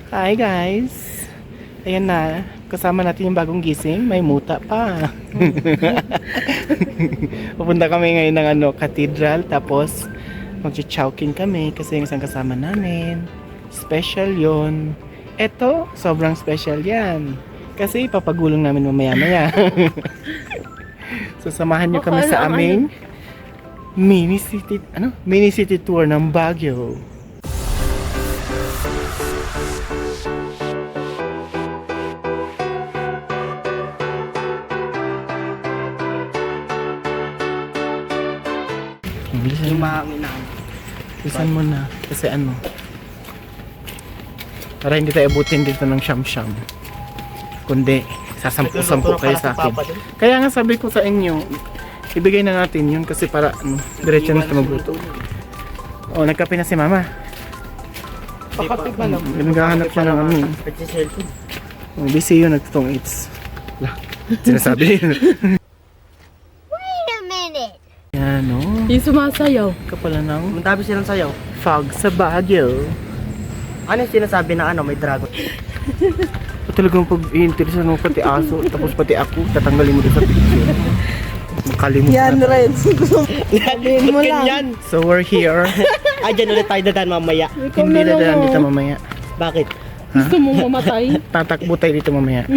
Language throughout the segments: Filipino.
Hi guys! Ayan na, kasama natin yung bagong gising, may muta pa. Pupunta kami ngayon ng cathedral, tapos mag-chowking kami kasi yung isang kasama namin. Special yon. Eto, sobrang special yan. Kasi papagulong namin mamaya-maya. So samahan nyo kami sa aming mini city tour ng Baguio. Yung mahangin. Bilisan mo na. Kasi para hindi tayo abutin dito ng siyam-siyam. Kundi, sasampu-sampu kayo sa akin. Kaya nga sabi ko sa inyo, ibigay na natin yun kasi para diretso na ito magluto. Oh, nagkape na si mama. Pakape pa lang. Naghahanap siya ng busy yun, nagtutong eats. Sinasabi yun. Wait a minute. Yan, no? Yung sumasayaw. Kapala ng Mantabi silang sayaw. fog sa Baguio. Ano yung sinasabi na may dragon? Talagang pag-i-interesan mo pati aso, tapos pati ako, tatanggalin mo din sa picture. Makalimutan. Yan, Red. Sabihin mo lang. Yan. So we're here. Dyan ulit tayo dadaan mamaya. Ikaw Hindi na lang, dadaan oh. dito mamaya. Bakit? Gusto mong mamatay? Tatakbo tayo dito mamaya.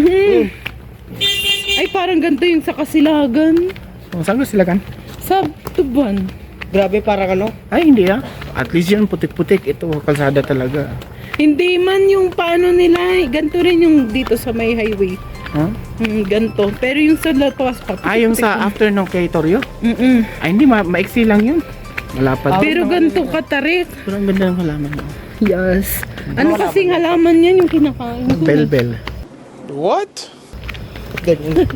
Ay, parang ganito yung sa Kasilagan. Oh, saan ko sila kan? Sa Tuban. Grabe, parang Ay, hindi ah. At least yun, putik-putik. Ito, kalsada talaga. Hindi man yung paano nila, ganito rin yung dito sa may highway. Huh? Ganito. Pero yung sa Lapas pa. Yung sa after ng kay Torrio? Mm-mm. Ay, hindi, maiksi lang yun. Malapad. Pero ganito katarik. Pero ang ganda ng halaman. Yes. Ano kasing halaman yan yung kinakain ko? Bell-bell. ganyan.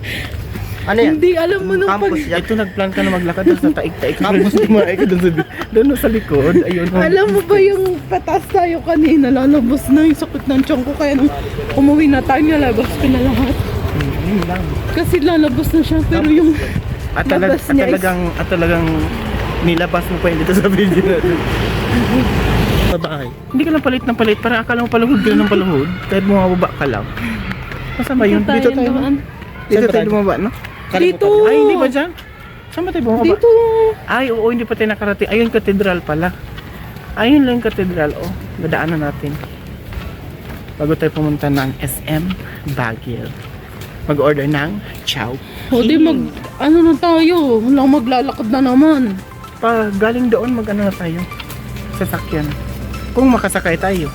Ano yan? Hindi, alam mo nung pag... Campus yan. Ito, nagplan ka na maglakad doon sa taik-taik. Tapos tumaray ka doon sa likod. Ayun. Alam mo ba yung patas tayo kanina, lalabas na yung sakit ng tiyan ko. Kaya nung umuwi na tayo, nalabas ko na lahat. Yun lang. Kasi lalabas na siya, pero yung labas niya At talagang nilabas mo pa yun dito sa video natin. Sa bahay. Hindi ka lang palit ng palit. Para akala mo palahod ka ng palahod. Kahit bumababa ka lang. Masama yun. Dito tayo. dumaan. Dito tayo bumaba, no? Dito! Ay, hindi ba dyan? Saan ba tayo bumaba? Dito! Ay, oo, hindi pa tayo nakarating. Ayun, katedral pala. Ayun lang yung katedral. Oh, dadaanan natin. Bago tayo pumunta ng SM Baguio. Mag-order ng chow. O di ano na tayo? Walang maglalakad na naman. Galing doon, na tayo. Sasakyan. Kung makasakay tayo.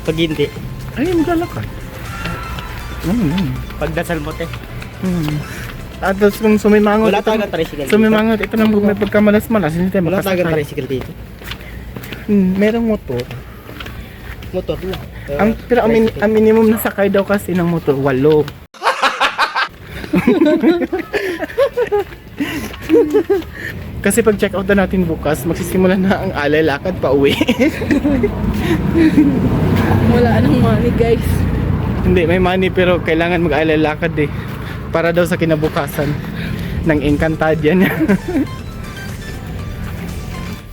Pag hindi. Ay, maglalakad. Pagdasal mo, te. At tapos kung sumimangot, Wala talagang tricycle dito. sumimangot, ito nang may pagkamalas-malas, hindi tayo Wala talagang makasakay. tricycle dito. Merong motor. Motor lang. Pero ang minimum na sakay daw kasi ng motor, 8. Kasi pag check out na natin bukas, magsisimula na ang alay lakad pa uwi. Wala nang money, guys. Hindi, may money pero kailangan mag-alay lakad eh. Para daw sa kinabukasan ng Encantadia niya.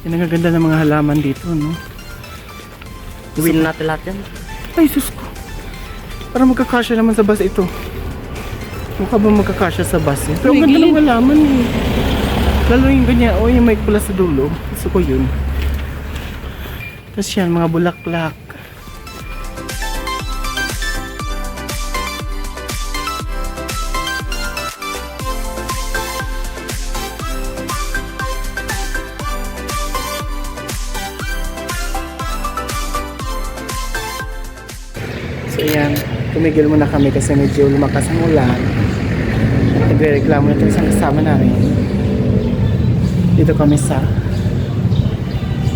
Yan ang ganda ng mga halaman dito, no? Gawin natin lahat yan. Ay, sus ko. Para magkakasya naman sa bus ito. Mukha ba magkakasya sa bus eh? Pero ang ganda ng halaman eh. Lalo yung ganyan, yung may pula sa dulo. Gusto ko yun. Tapos yan, mga bulaklak. So yan, tumigil muna kami kasi medyo lumakas ang ulan. Nagre-reklamo na ito isang kasama namin. Dito kami sa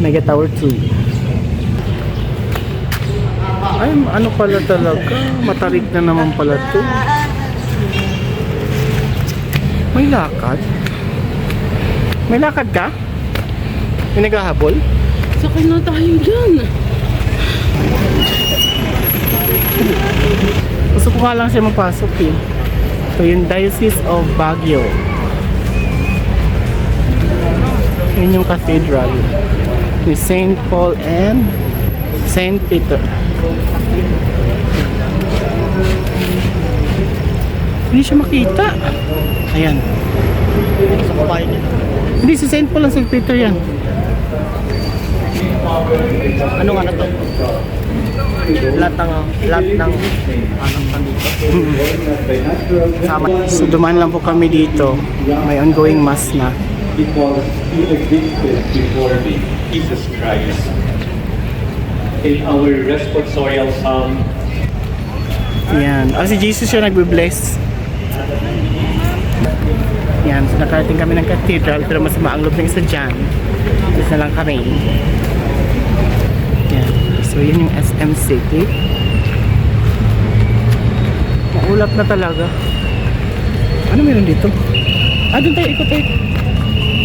Mega Tower 2. Ay, ano pala talaga? Matarik na naman pala to. May lakad? May lakad ka? May naghahabol? Sakay na tayo dyan. Gusto ko nga lang siya mapasok eh. So yung Diocese of Baguio. Yun yung cathedral ni St. Paul and St. Saint Peter. Hindi siya makita. Ayan. Sa babae niya. Hindi, si Saint Paul ang Saint Peter yan. Ano nga na to? Lahat ng nandito. Sama. So dumaan lang po kami dito. May ongoing mass na. Because he existed before me, Jesus Christ. In our responsorial psalm, Yan. Si Jesus siya nagbe-bless. Yan. So nakarating kami ng cathedral pero masama ang loob ng isa dyan. Tapos na lang kami. Yan. So yun yung SM City. Maulap na talaga. Ano meron dito? Doon tayo ikot tayo.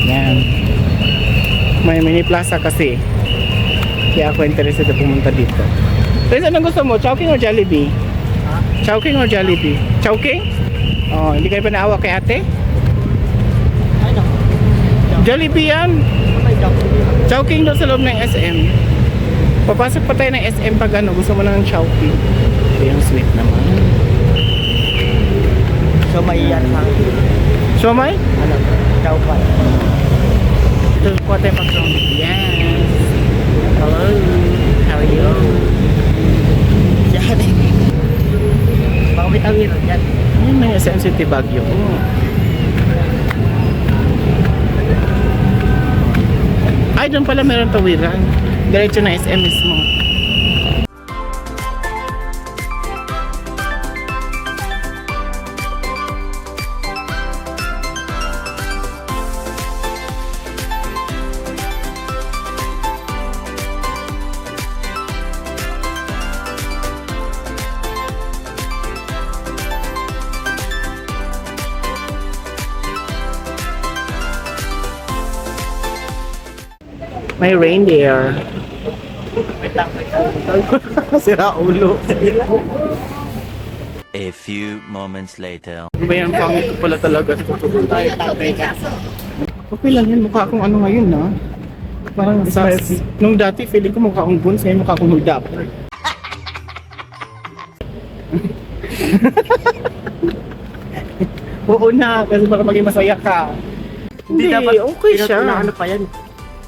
Yan. May mini plaza kasi. Kaya ako interested na pumunta dito. Pero anong gusto mo? Chowking or Jollibee? Chowking or Jollibee? Chowking? Oh, hindi kayo pa naawa kay ate? Jollibee yan. Chowking daw sa loob ng SM. Papasok pa tayo ng SM pag ano, gusto mo lang ng Chowking. Ito yung sweet naman. So may yan lang. Siomay? Ano? Chow pa. Ito po tayo pag-song. Yes. Hello. How are you? Yan eh. Baka may tawiro yan. Yun na yung SM City Baguio. Ay, doon pala meron tawiran. Diretso na SM mismo. May reindeer. Sira ulo. A few moments later. Ano ba yan? Pangit ko pala talaga. Okay lang yan. Mukha akong ano ngayon na. Parang sas. Nung dati feeling ko mukha akong buns. Ngayon mukha akong huldap. Oo na. Kasi para maging masaya ka. Hindi, okay siya. Ano pa yan?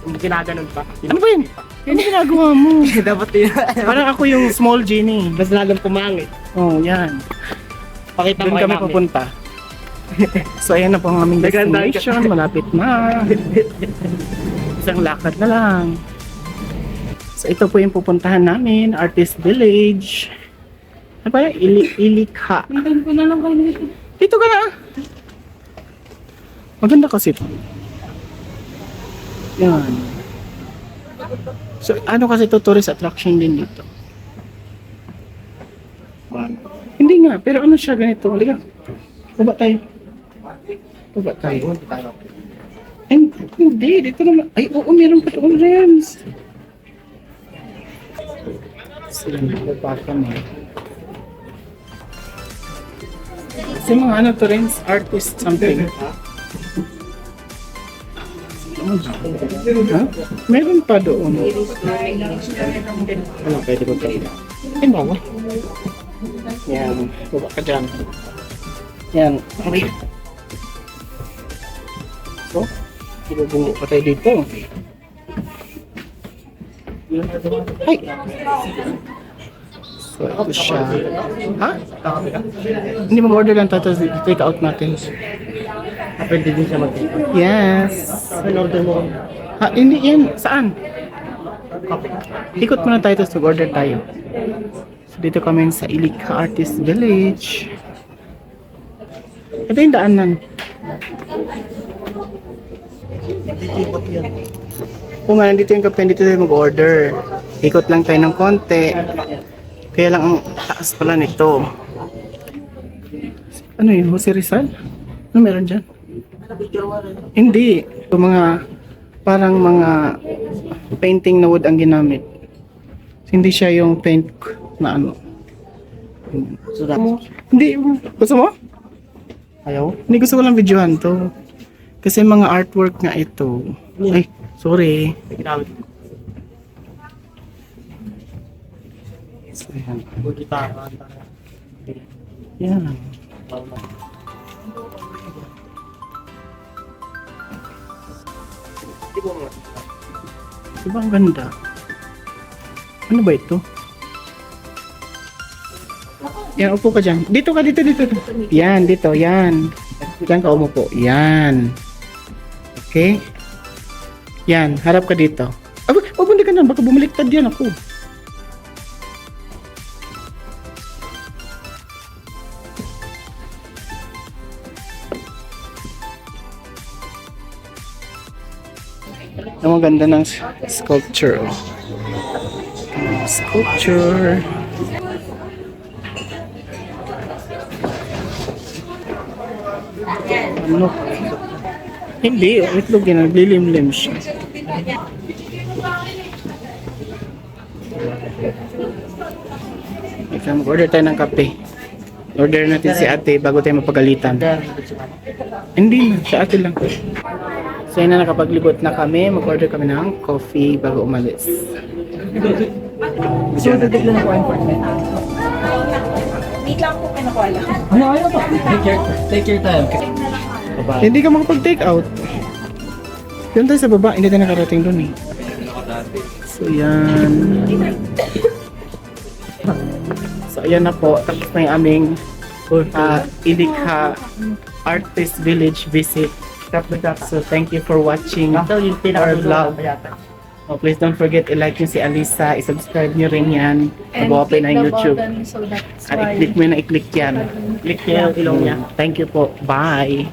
Hindi ginaganon pa. Ano ba yun? Ano ginagawa mo? Dapat yun. Parang ako yung small genie. Mas lalong pumangit. Oh, yan. Pakita Doon mo kami kay mami. pupunta. So ayan na po ang aming Naganda ka. destination. Malapit na. Isang lakad na lang. So ito po yung pupuntahan namin. Artist Village. Ano ba yan? Ilikha. Hintay ko na lang kayo dito. Dito ka na. Maganda kasi ito. Yan. So ano kasi ito tourist attraction din dito. Hindi nga, pero ano siya ganito? Halika. Baba tayo. Baba tayo. Ay, hindi, dito naman. Ay, oo, meron pa doon Renz. Sila baba kami. Kasi mga ano to Renz, artist something. Ha? Meron pa doon. Ano, pwede ko tayo. Ay, bawa. Yan, baba ka dyan. Yan, okay. So, ibubungo pa tayo dito. Ay! So, ito siya. Ha? Hindi mag-order lang tayo, take out natin. Pwede din siya mag-take. Yes. Ano order mo? Ha, hindi yan. Saan? Ikot muna tayo, tapos mag-order tayo. So, dito kami sa Ilikha Artist Village. Ito yung daanan. Kung nga, nandito yung kape, dito tayo mag-order. Ikot lang tayo ng konti. Kaya lang ang taas pala nito. Ano yun? Jose Rizal? Ano meron dyan? Hindi. Ito mga, parang mga painting na wood ang ginamit. Hindi siya yung paint na ano. Hindi. Gusto mo? Ayaw? Hindi, gusto ko lang videohan to. Kasi mga artwork nga ito. Ay, sorry. Ginamit. Ayan. Gitara. Yan. Diba ang ganda? Ano ba ito? Yan, upo ka dyan. Dito ka, dito. Yan, dito, yan. Diyan ka umupo. Yan. Okay? Yan, harap ka dito. Huwag hindi ka na, baka bumaliktad yan ako. Ang ganda ng sculpture. Sculpture. Ano? Hindi, itlog yan. Naglilimlim siya. Ika, mag-order tayo ng kape. Order natin si ate bago tayo mapagalitan. Hindi na, sa ate lang. So yun na, nakapaglibot na kami. Mag-order kami ng coffee bago umalis. So, titignan ako ang apartment. Meet lang po kinukuha lang. Ano ba? Take your time. Hindi ka makapag-take out. Doon tayo sa baba, hindi tayo nakarating doon eh. So yan. So ayan na po, tapos na yung aming Ilikha Artist Village visit. So thank you for watching Ito yung our vlog. yata. Oh, please don't forget i-like nyo si Alisa, i-subscribe nyo rin yan. Mag-open na yung YouTube. So that's At why. i-click mo na i-click yan. Click nyo yung ilong niya. Thank you po. Bye!